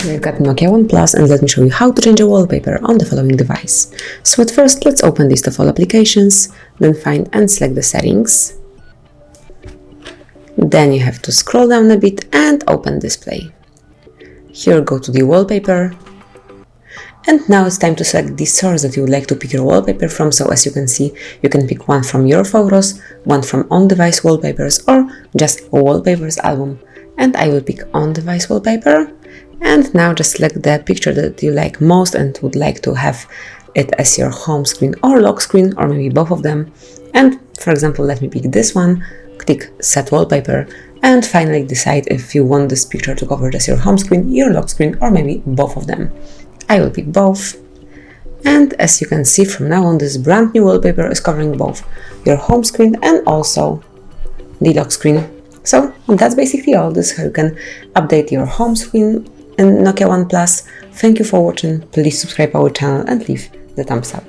We've got Nokia One Plus, and let me show you how to change a wallpaper on the following device. So at first, let's open list of all applications, then find and select the settings. Then you have to scroll down a bit and open display. Here go to the wallpaper. And now it's time to select the source that you would like to pick your wallpaper from. So as you can see, you can pick one from your photos, one from on-device wallpapers, or just a wallpapers album. And I will pick on-device wallpaper. And now just select the picture that you like most and would like to have it as your home screen or lock screen, or maybe both of them. And for example, let me pick this one, click Set Wallpaper, and finally decide if you want this picture to cover just your home screen, your lock screen, or maybe both of them. I will pick both. And as you can see, from now on, this brand new wallpaper is covering both your home screen and also the lock screen. So that's basically all. This is how you can update your home screen in Nokia One Plus. Thank you for watching. Please subscribe our channel and leave the thumbs up.